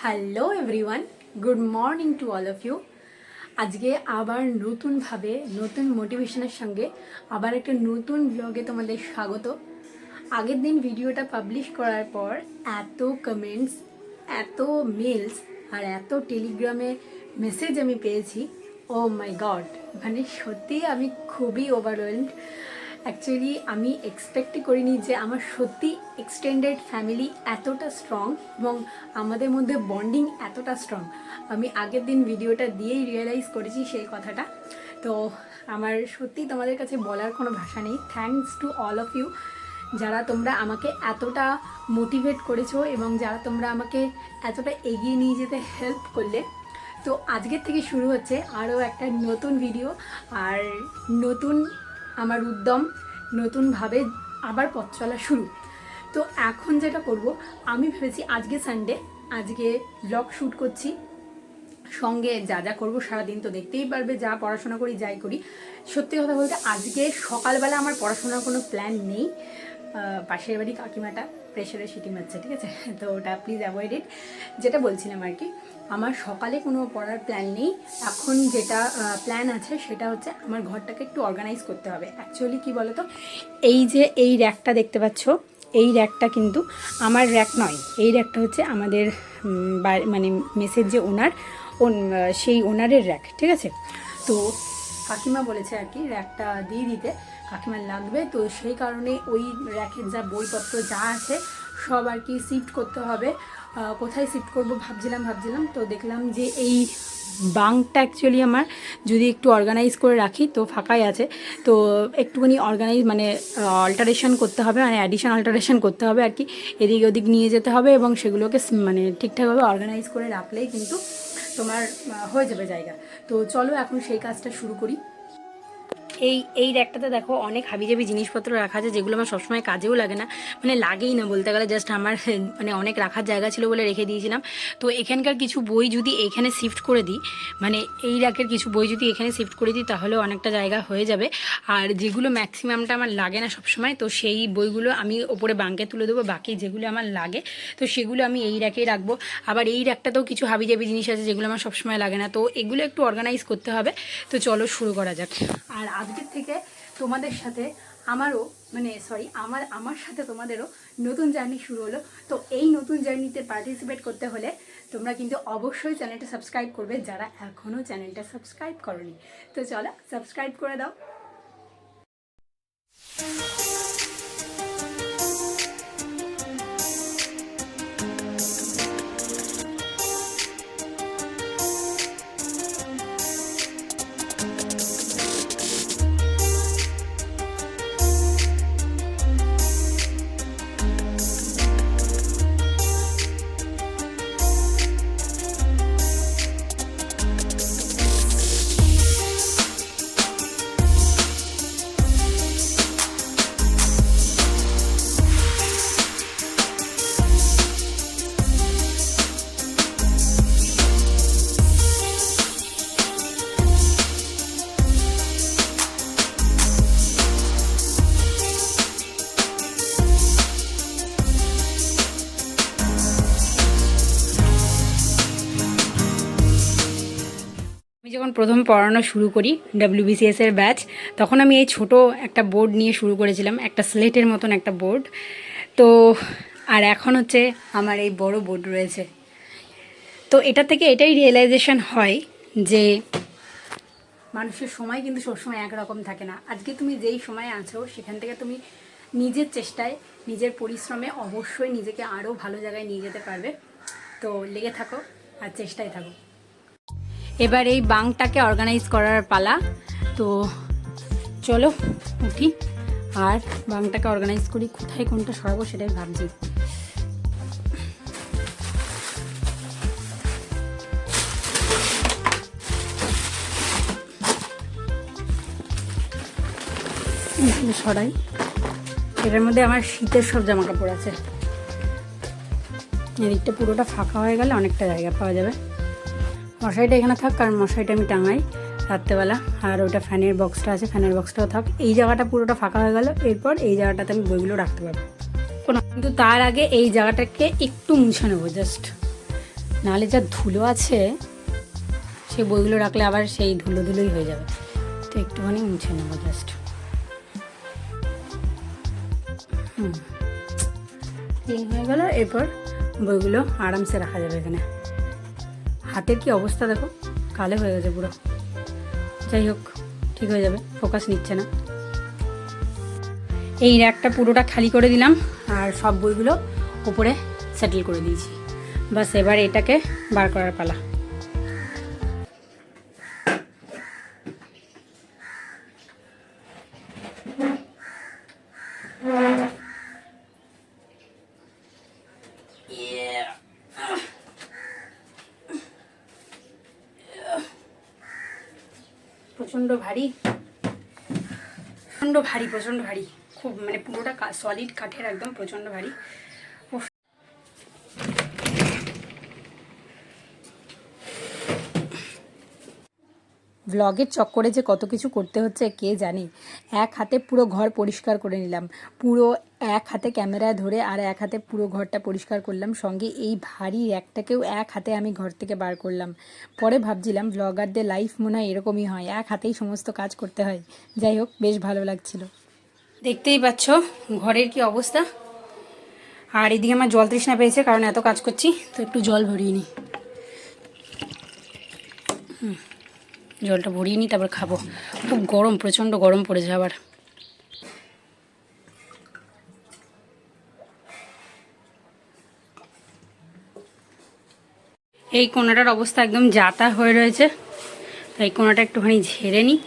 Hello everyone, good morning to all of you. আজকে আবার নতুনভাবে নতুন মোটিভেশনের সঙ্গে আবার একটা নতুন ব্লগে তোমাদের স্বাগত। আগের দিন ভিডিওটা পাবলিশ করার পর এত কমেন্টস, এত মেলস আর এত টেলিগ্রামে মেসেজ আমি পেয়েছি, ও মাই গড, মানে সত্যিই আমি খুবই ওভারওয়েলড। অ্যাকচুয়ালি আমি এক্সপেক্টই করিনি যে আমার সত্যি এক্সটেন্ডেড ফ্যামিলি এতটা স্ট্রং এবং আমাদের মধ্যে বন্ডিং এতটা স্ট্রং। আমি আগের দিন ভিডিওটা দিয়েই রিয়েলাইজ করেছি সেই কথাটা। তো আমার সত্যি তোমাদের কাছে বলার কোনো ভাষা নেই। Thanks to all of you, যারা তোমরা আমাকে এতটা মোটিভেট করেছো এবং যারা তোমরা আমাকে এতটা এগিয়ে নিয়ে যেতে হেল্প করলে। তো আজকের থেকে শুরু হচ্ছে আরও একটা নতুন ভিডিও আর নতুন আমার উদ্যম, নতুনভাবে আবার পথ চলা শুরু। তো এখন যেটা করব, আমি ভেবেছি আজকে সানডে, আজকে ব্লগ শ্যুট করছি, সঙ্গে যা যা করবো সারাদিন তো দেখতেই পারবে, যা পড়াশোনা করি যাই করি। সত্যি কথা বলতে আজকে সকালবেলা আমার পড়াশোনার কোনো প্ল্যান নেই। পাশের বাড়ি কাকিমাটা প্রেশারে সিটি মারছে, ঠিক আছে, তো ওটা প্লিজ অ্যাভয়েড ইট। যেটা বলছিলাম আর কি, আমার সকালে কোনো পড়ার প্ল্যান নেই। এখন যেটা প্ল্যান আছে সেটা হচ্ছে আমার ঘরটাকে একটু অর্গানাইজ করতে হবে। অ্যাকচুয়ালি কি বলো তো, এই যে এই র্যাকটা দেখতে পাচ্ছ, এই র্যাকটা কিন্তু আমার র্যাক নয়। এই র্যাকটা হচ্ছে আমাদের মানে মেসের যে ওনার, সেই ওনারের র্যাক, ঠিক আছে। তো কাকিমা বলেছে আর কি র্যাকটা দিয়ে দিতে, কাকিমার লাগবে। তো সেই কারণে ওই র্যাকের যা বইপত্র যা আছে সব আর কি শিফট করতে হবে। কোথায় শিফট করব ভাবছিলাম, তো দেখলাম যে এই বাঙ্কটা অ্যাকচুয়ালি আমার যদি একটু অর্গানাইজ করে রাখি তো ফাঁকাই আছে, তো একটুখানি অর্গানাইজ মানে অল্টারেশন করতে হবে, মানে অ্যাডিশন অল্টারেশন করতে হবে আর কি। এদিক ওদিক নিয়ে যেতে হবে এবং সেগুলোকে মানে ঠিকঠাকভাবে অর্গানাইজ করে রাখলেই কিন্তু তোমার হয়ে যাবে জায়গা। তো চলো এখন সেই কাজটা শুরু করি। এই র্যাকটাতে দেখো অনেক হাবিজাবি জিনিসপত্র রাখা আছে, যেগুলো আমার সবসময় কাজেও লাগে না, মানে লাগেই না বলতে গেলে, জাস্ট আমার মানে অনেক রাখার জায়গা ছিল বলে রেখে দিয়েছিলাম। তো এখানকার কিছু বই যদি এখানে শিফট করে দিই, মানে এই র্যাকের কিছু বই যদি এখানে শিফট করে দিই তাহলে অনেকটা জায়গা হয়ে যাবে। আর যেগুলো ম্যাক্সিমামটা আমার লাগে না সবসময়, তো সেই বইগুলো আমি ওপরে বাঙ্কে তুলে দেবো, বাকি যেগুলো আমার লাগে তো সেগুলো আমি এই র্যাকেই রাখবো। আবার এই র্যাকটাতেও কিছু হাবিজাবি জিনিস আছে যেগুলো আমার সবসময় লাগে না, তো এগুলো একটু অর্গানাইজ করতে হবে। তো চলো শুরু করা যাক। আর আজকের থেকে তোমাদের সাথে আমারও আমার সাথে তোমাদেরও নতুন জার্নি শুরু হলো। তো এই নতুন জার্নিতে পার্টিসিপেট করতে হলে তোমরা কিন্তু অবশ্যই চ্যানেলটা সাবস্ক্রাইব করবে, যারা এখনও চ্যানেলটা সাবস্ক্রাইব করোনি। তো চলো সাবস্ক্রাইব করে দাও। আমি যখন প্রথম পড়ানো শুরু করি WBCS এর ব্যাচ, তখন আমি এই ছোট একটা বোর্ড নিয়ে শুরু করেছিলাম, একটা স্লেটের মতন একটা বোর্ড। তো আর এখন হচ্ছে আমার এই বড় বোর্ড রয়েছে। তো এটা থেকে এটাই রিয়েলাইজেশন হয় যে মানুষের সময় কিন্তু সবসময় একরকম থাকে না। আজকে তুমি যেই সময়ে আছো সেখান থেকে তুমি নিজের চেষ্টায়, নিজের পরিশ্রমে অবশ্যই নিজেকে আরও ভালো জায়গায় নিয়ে যেতে পারবে। তো লেগে থাকো আর চেষ্টায় থাকো। এবার এই বাঙ্কটাকে অর্গানাইজ করার পালা। তো চলো উঠি আর বাঙ্কটাকে অর্গানাইজ করি। কোথায় কোনটা সরাবো সেটাই ভাবছি। সরাই, এটার মধ্যে আমার শীতের সব জামা কাপড় আছে। এদিকটা পুরোটা ফাঁকা হয়ে গেলে অনেকটা জায়গা পাওয়া যাবে। মশারিটা এখানে থাক, কারণ মশারিটা আমি টাঙাই রাত্রেবেলা। আর ওটা ফ্যানের বক্সটা আছে, ফ্যানের বক্সটাও থাক। এই জায়গাটা পুরোটা ফাঁকা হয়ে গেল, এরপর এই জায়গাটাতে আমি বইগুলো রাখতে পারবো। কিন্তু তার আগে এই জায়গাটাকে একটু মুছে নেবো, জাস্ট নাহলে যা ধুলো আছে সেই বইগুলো রাখলে আবার সেই ধুলোই হয়ে যাবে। তো একটুখানি মুছে নেবো জাস্ট। ক্লিন হয়ে গেল। এরপর বইগুলো আরামসে রাখা যাবে এখানে। হাতের কি অবস্থা দেখো, কালো হয়ে গেছে পুরো। যাই হোক, ঠিক হয়ে যাবে, ফোকাস নিচ্ছে না। এই র্যাকটা পুরোটা খালি করে দিলাম আর সব বইগুলো উপরে সেটেল করে দিয়েছি। বাস এবার এটাকে বার করার পালা। প্রচণ্ড ভারী, প্রচণ্ড ভারী, খুব মানে পুরোটা সলিড কাঠের, একদম প্রচণ্ড ভারী। ব্লগের চক্করে যে কত কিছু করতে হচ্ছে কে জানে। এক হাতে পুরো ঘর পরিষ্কার করে নিলাম, পুরো এক হাতে ক্যামেরায় ধরে, আর এক হাতে পুরো ঘরটা পরিষ্কার করলাম, সঙ্গে এই ভারী একটাকেও এক হাতে আমি ঘর থেকে বার করলাম। পরে ভাবছিলাম ব্লগারদের লাইফ মনে হয় এরকমই হয়, এক হাতেই সমস্ত কাজ করতে হয়। যাই হোক, বেশ ভালো লাগছিল। দেখতেই পাচ্ছ ঘরের কি অবস্থা। আর এদিকে আমার জল তৃষ্ণা পেয়েছে, কারণ এত কাজ করছি, তো একটু জল ভরিয়ে নিই। জলটা ভরিয়ে নিই, তারপর খাবো। খুব গরম, প্রচণ্ড গরম পড়েছে আবার। এই কোনাটার অবস্থা একদম যাতা হয়ে রয়েছে, তাই কোনাটা একটুখানি ঝেড়ে নিই।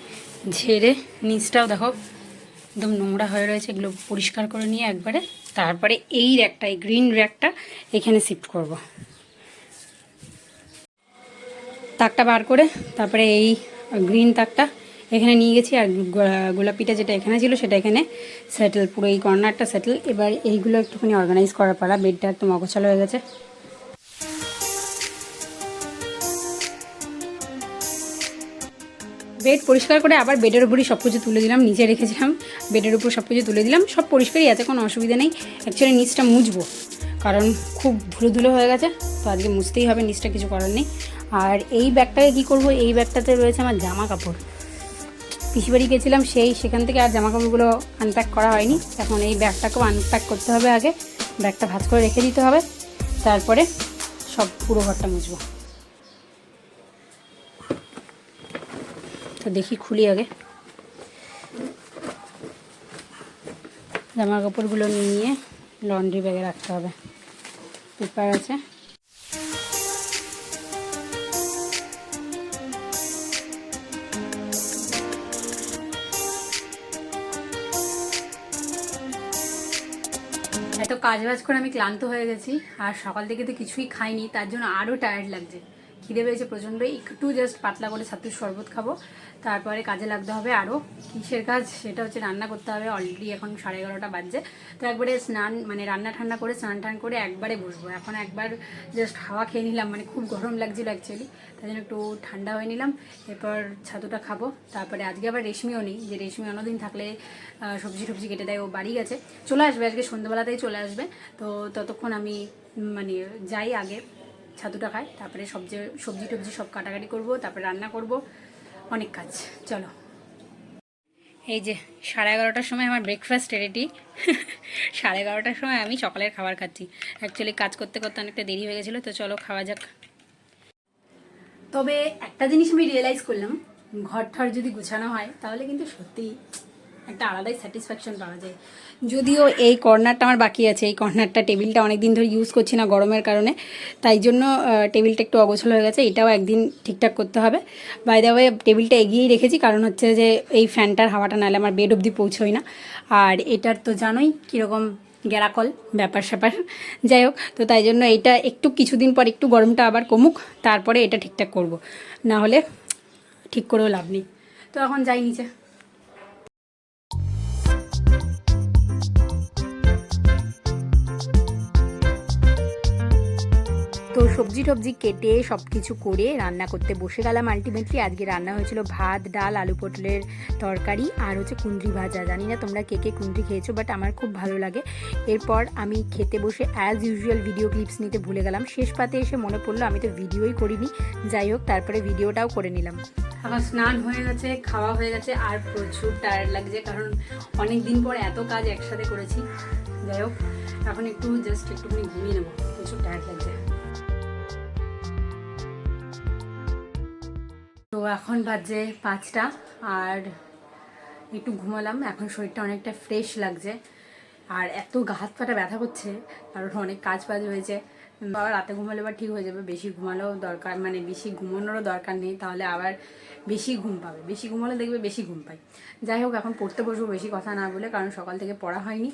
ঝেড়ে নিচটাও দেখো একদম নোংরা হয়ে রয়েছে, এগুলো পরিষ্কার করে নিয়ে একবারে তারপরে এই র্যাকটা, এই গ্রিন র্যাকটা এখানে শিফট করব। তাকটা বার করে তারপরে এই গ্রিন তাকটা এখানে নিয়ে গেছি, আর গোলাপিটা যেটা এখানে ছিল সেটা এখানে সেটেল, পুরো এই কর্নারটা সেটেল। এবার এইগুলো একটুখানি অর্গানাইজ করার পালা। বেডটা একদম অগোছালো হয়ে গেছে। বেড পরিষ্কার করে আবার বেডের উপরই সব কিছু তুলে দিলাম, নিচে রেখেছিলাম, বেডের উপর সব কিছু তুলে দিলাম। সব পরিষ্কারই আছে, কোনো অসুবিধা নেই। অ্যাকচুয়ালি নিচটা মুছবো, কারণ খুব ধুলো হয়ে গেছে, তো আজকে মুছতেই হবে নিচটা, কিছু করার নেই। আর এই ব্যাগটাকে কী করবো, এই ব্যাগটাতে রয়েছে আমার জামা কাপড়। পিসিবাড়ি গেছিলাম, সেখান থেকে আর জামা কাপড়গুলো আনপ্যাক করা হয়নি। এখন এই ব্যাগটাকেও আনপ্যাক করতে হবে, আগে ব্যাগটা ভাঁজ করে রেখে দিতে হবে, তারপরে সব পুরো ঘরটা মুছবো। তো দেখি, খুলি আগে। জামা কাপড়গুলো নিয়ে লন্ড্রি ব্যাগে রাখতে হবে। পেপার আছে, এত কাজ বাজ করে আমি ক্লান্ত হয়ে গেছি, আর সকাল থেকে তো কিছুই খাইনি, তার জন্য আরও টায়ার্ড লাগছে। খিদে পেয়েছে প্রচণ্ড, একটু জাস্ট পাতলা করে ছাতুর শরবত খাবো, তারপরে কাজে লাগতে হবে। আরও কিসের কাজ, সেটা হচ্ছে রান্না করতে হবে। অলরেডি এখন 11:30 বাজছে, তো একবারে স্নান, মানে রান্না ঠান্না করে স্নান টান করে একবারে বসবো। এখন একবার জাস্ট হাওয়া খেয়ে নিলাম, মানে খুব গরম লাগছিলো অ্যাকচুয়ালি, তাই জন্য একটু ঠান্ডা হয়ে নিলাম। এরপর ছাতুটা খাবো। তারপরে আজকে আবার রেশমিও নেই, যে রেশমি অন্যদিন থাকলে সবজি টবজি কেটে দেয়, ও বাড়ি গেছে, চলে আসবে আজকে সন্ধ্যাবেলাতেই চলে আসবে। তো ততক্ষণ আমি মানে যাই, আগে ছাতুটা খাই, তারপরে সবজি টবজি সব কাটাকাটি করবো, তারপরে রান্না করব, অনেক কাজ। চলো, এই যে 11:30টার সময় আমার ব্রেকফাস্ট রেডি। 11:30টার সময় আমি সকালের খাবার খাচ্ছি। অ্যাকচুয়ালি কাজ করতে করতে অনেকটা দেরি হয়ে গেছিলো, তো চলো খাওয়া যাক। তবে একটা জিনিস আমি রিয়েলাইজ করলাম, ঘর ঠর যদি গুছানো হয় তাহলে কিন্তু সত্যিই একটা আলাদাই স্যাটিসফ্যাকশন পাওয়া যায়। যদিও এই কর্নারটা আমার বাকি আছে, এই কর্নারটা টেবিলটা অনেক দিন ধরে ইউজ করছি না গরমের কারণে, তাই জন্য টেবিলটা একটু অগোছালো হয়ে গেছে, এটাও একদিন ঠিকঠাক করতে হবে। বাই দ্য ওয়ে, টেবিলটা এগিয়েই রেখেছি, কারণ হচ্ছে যে এই ফ্যানটার হাওয়াটা নাহলে আমার বেড অবধি পৌঁছোই না। আর এটার তো জানোই কীরকম গ্যারাকল ব্যাপার স্যাপার, যাই হোক, তো তাই জন্য এটা একটু কিছুদিন পর একটু গরমটা আবার কমুক, তারপরে এটা ঠিকঠাক করব, না হলে ঠিক করেও লাভ নেই। তো এখন যাই নিচে। তো তো সবজি টবজি কেটে সব কিছু করে রান্না করতে বসে গেলাম। আলটিমেটলি আজকে রান্না হয়েছিল ভাত, ডাল, আলু পটলের তরকারি আর হচ্ছে কুঁদরি ভাজা। জানি না তোমরা কে কে কুঁদরি খেয়েছো, বাট আমার খুব ভালো লাগে। এরপর আমি খেতে বসে অ্যাজ ইউজুয়াল ভিডিও ক্লিপস নিতে ভুলে গেলাম। শেষ পাতে এসে মনে পড়লো আমি তো ভিডিওই করিনি। যাই হোক, তারপরে ভিডিওটাও করে নিলাম। আমার স্নান হয়ে গেছে, খাওয়া হয়ে গেছে, আর প্রচুর টায়ার্ড লাগছে, কারণ অনেক দিন পর এত কাজ একসাথে করেছি। যাই হোক, এখন একটুখানি ঘুমিয়ে নেবো, প্রচুর টায়ার্ড লাগছে। তো এখন বাজে 5টা, আর একটু ঘুমালাম। এখন শরীরটা অনেকটা ফ্রেশ লাগছে, আর এত গা হাত পাটা ব্যথা করছে কারণ অনেক কাজ বাজ হয়েছে। আবার রাতে ঘুমালে আবার ঠিক হয়ে যাবে, বেশি ঘুমালেও দরকার, মানে বেশি ঘুমানোরও দরকার নেই, তাহলে আবার বেশি ঘুম পাবে। বেশি ঘুমালে দেখবে বেশি ঘুম পাই। যাই হোক, এখন পড়তে বসবো বেশি কথা না বলে, কারণ সকাল থেকে পড়া হয়নি।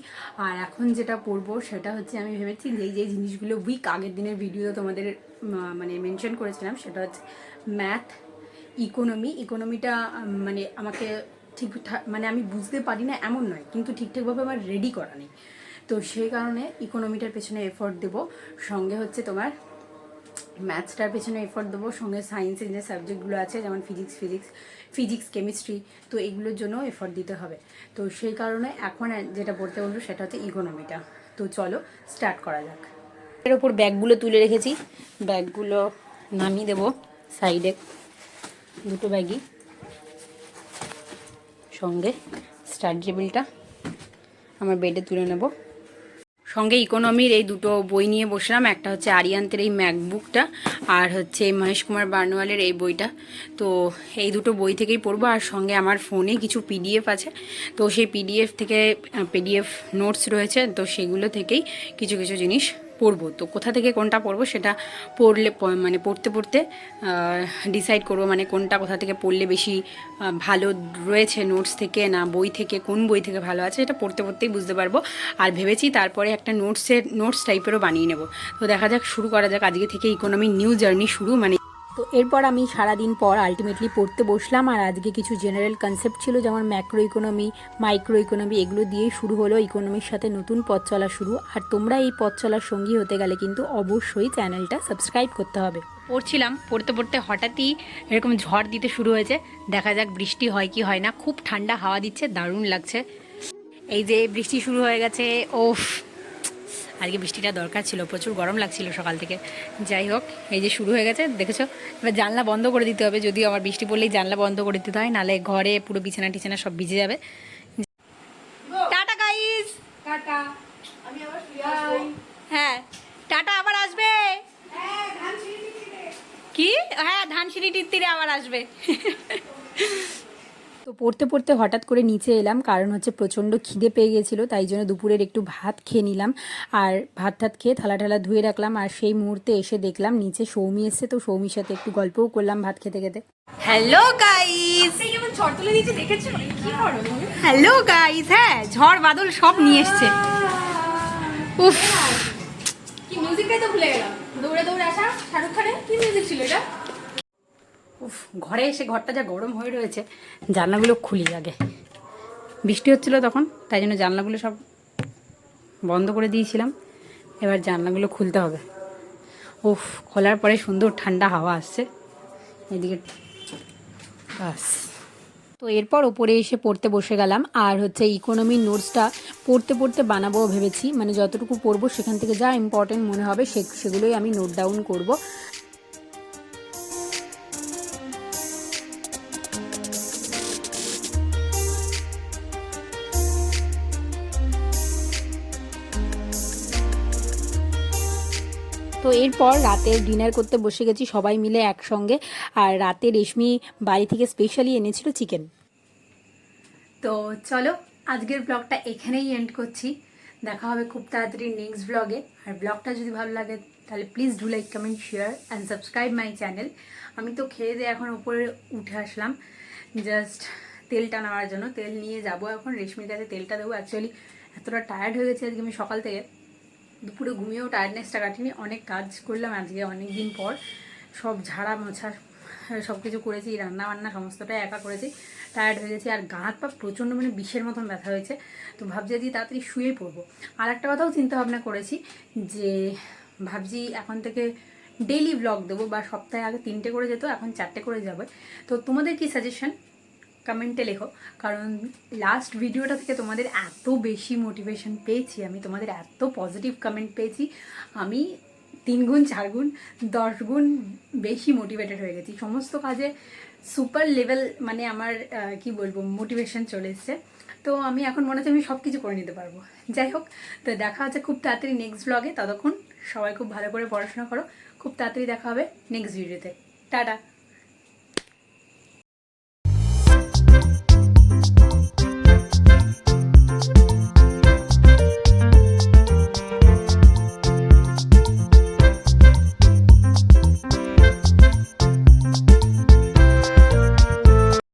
আর এখন যেটা পড়বো সেটা হচ্ছে, আমি ভেবেছি যেই জিনিসগুলো আগের দিনের ভিডিও তোমাদের মানে মেনশন করেছিলাম, সেটা হচ্ছে ম্যাথ, ইকোনমিটা মানে আমাকে ঠিকঠাক, মানে আমি বুঝতে পারি না এমন নয়, কিন্তু ঠিকঠাকভাবে আমার রেডি করা নেই। তো সেই কারণে ইকোনমিটার পেছনে এফোর্ট দেবো, সঙ্গে হচ্ছে তোমার ম্যাথসটার পেছনে এফোর্ট দেবো, সঙ্গে সায়েন্সের যে সাবজেক্টগুলো আছে যেমন ফিজিক্স, কেমিস্ট্রি, তো এগুলোর জন্য এফোর্ট দিতে হবে। তো সেই কারণে এখন যেটা পড়তে বলবো সেটা হচ্ছে ইকোনমিটা। তো চলো স্টার্ট করা যাক। এর ওপর ব্যাগগুলো তুলে রেখেছি, ব্যাগগুলো নামিয়ে দেবো সাইডে, দুটো ব্যাগই, সঙ্গে স্টাডি টেবিলটা আমার বেডে তুলে নেব। সঙ্গে ইকোনমির এই দুটো বই নিয়ে বসলাম, একটা হচ্ছে আরিয়ান্তের এই ম্যাকবুকটা, আর হচ্ছে মহেশ কুমার বার্নওয়ালের এই বইটা। তো এই দুটো বই থেকেই পড়বো, আর সঙ্গে আমার ফোনে কিছু পিডিএফ আছে, তো সেই পিডিএফ নোটস রয়েছে, তো সেগুলো থেকেই কিছু কিছু জিনিস পড়বো। তো কোথা থেকে কোনটা পড়বো সেটা মানে পড়তে ডিসাইড করবো, মানে কোথা থেকে পড়লে বেশি ভালো রয়েছে, নোটস থেকে না বই থেকে, কোন বই থেকে ভালো আছে, এটা পড়তেই বুঝতে পারবো। আর ভেবেছি তারপরে একটা নোটস টাইপেরও বানিয়ে নেব। তো দেখা যাক, শুরু করা যাক। আজকে থেকে ইকোনমি নিউ জার্নি শুরু। মানে তো এরপর আমি সারাদিন পর আলটিমেটলি পড়তে বসলাম, আর আজকে কিছু জেনারেল কনসেপ্ট ছিল, যেমন ম্যাক্রো ইকোনমি, মাইক্রো ইকোনমি, এগুলো দিয়েই শুরু হলো ইকোনমির সাথে নতুন পথ চলা শুরু। আর তোমরা এই পথ চলার সঙ্গী হতে গেলে কিন্তু অবশ্যই চ্যানেলটা সাবস্ক্রাইব করতে হবে। পড়তে হঠাৎই এরকম ঝড় দিতে শুরু হয়েছে। দেখা যাক বৃষ্টি হয় কি হয় না। খুব ঠান্ডা হাওয়া দিচ্ছে, দারুণ লাগছে। এই যে বৃষ্টি শুরু হয়ে গেছে, ওফ, আজকে বৃষ্টিটা দরকার ছিল, প্রচুর গরম লাগছিল সকাল থেকে। যাই হোক, এই যে শুরু হয়ে গেছে, দেখেছো। এবার জানলা বন্ধ করে দিতে হবে, যদিও আমার বৃষ্টি পড়লেই জানলা বন্ধ করে দিতে হয়, নাহলে ঘরে পুরো বিছানা টিছানা সব ভিজে যাবে। টাটা গাইস, টাটা, আমি আবার ফিরে আসবো। হ্যাঁ, টাটা, আবার আসবে। কি? হ্যাঁ, ধানসিঁড়িটির তীরে আবার আসবে। তো পড়তে হঠাৎ করে নিচে এলাম, কারণ হচ্ছে প্রচণ্ড খিদে পেয়ে গেছিলো, তাই জন্য দুপুরের একটু ভাত খেয়ে নিলাম। আর ভাত খেয়ে থালা ধুয়ে রাখলাম, আর সেই মুহূর্তে এসে দেখলাম নিচে সৌমি এসছে। তো সৌমির সাথে একটু গল্পও করলাম ভাত খেতে খেতে। হ্যালো গাইস, হ্যালো গাইস, হ্যাঁ, ঝড় বাদল সব নিয়ে এসছে। উফ, কি মিউজিকটাই তো ভুলে গেলাম, দৌড়ে আসা শাহরুখ খানের কি মিউজিক ছিল এটা। উফ, ঘরে এসে ঘরটা যা গরম হয়ে রয়েছে, জানলাগুলো খুলি আগে। বৃষ্টি হচ্ছিলো তখন, তাই জন্য জানলাগুলো সব বন্ধ করে দিয়েছিলাম। এবার জানলাগুলো খুলতে হবে। উফ, খোলার পরে সুন্দর ঠান্ডা হাওয়া আসছে এদিকে, বাস। তো এরপর ওপরে এসে পড়তে বসে গেলাম, আর হচ্ছে ইকোনমির নোটসটা পড়তে বানাবো ভেবেছি, মানে যতটুকু পড়বো সেখান থেকে যা ইম্পর্টেন্ট মনে হবে সেগুলোই আমি নোট ডাউন করব। তো এরপর রাতের ডিনার করতে বসে গেছি সবাই মিলে একসঙ্গে, আর রাতে রেশমি বাড়ি থেকে স্পেশালি এনেছিল চিকেন। তো চলো, আজকের ব্লগটা এখানেই এন্ড করছি। দেখা হবে খুব তাড়াতাড়ি নেক্সট ব্লগে। আর ব্লগটা যদি ভালো লাগে তাহলে please do like, comment, share and subscribe my channel. আমি তো খেয়ে দিয়ে এখন উপরে উঠে আসলাম জাস্ট তেলটা নেওয়ার জন্য। তেল নিয়ে যাব এখন, রেশমির কাছে তেলটা দেবো। অ্যাকচুয়ালি এতটা টায়ার্ড হয়ে গেছে আজকে আমি সকাল থেকে, দুপুরে ঘুমিয়েও টায়ার্ডনেসটা কাটিনি। অনেক কাজ করলাম আজকে, অনেক দিন পর সব ঝাড়া মোছা সব কিছু করেছি, রান্না বান্না সমস্তটাই একা করেছি। টায়ার্ড হয়ে গেছি, আর গা হাত পা প্রচণ্ড মানে বিষের মতন ব্যথা হয়েছে। তো ভাবছি আজকে তাড়াতাড়ি শুয়েই পড়বো। আর একটা কথাও চিন্তা ভাবনা করেছি, যে ভাবছি এখন থেকে ডেইলি ব্লগ দেবো, বা সপ্তাহে আগে 3টে করে যেত, এখন 4টে করে যাবে। তো তোমাদের কি সাজেশন কমেন্টে লেখো, কারণ লাস্ট ভিডিওটা থেকে তোমাদের এত বেশি মোটিভেশন পেয়েছি আমি, তোমাদের এত পজিটিভ কমেন্ট পেয়েছি, আমি 3 গুণ 4 গুণ 10 গুণ বেশি মোটিভেটেড হয়ে গেছি। সমস্ত কাজে সুপার লেভেল, মানে আমার কি বলবো, মোটিভেশন চলে এসছে। তো আমি এখন মনে হচ্ছে আমি সব কিছু করে নিতে পারবো। যাই হোক, তো দেখা হচ্ছে খুব তাড়াতাড়ি নেক্সট ব্লগে। ততক্ষণ সবাই খুব ভালো করে পড়াশোনা করো। খুব তাড়াতাড়ি দেখা হবে নেক্সট ভিডিওতে। টাটা।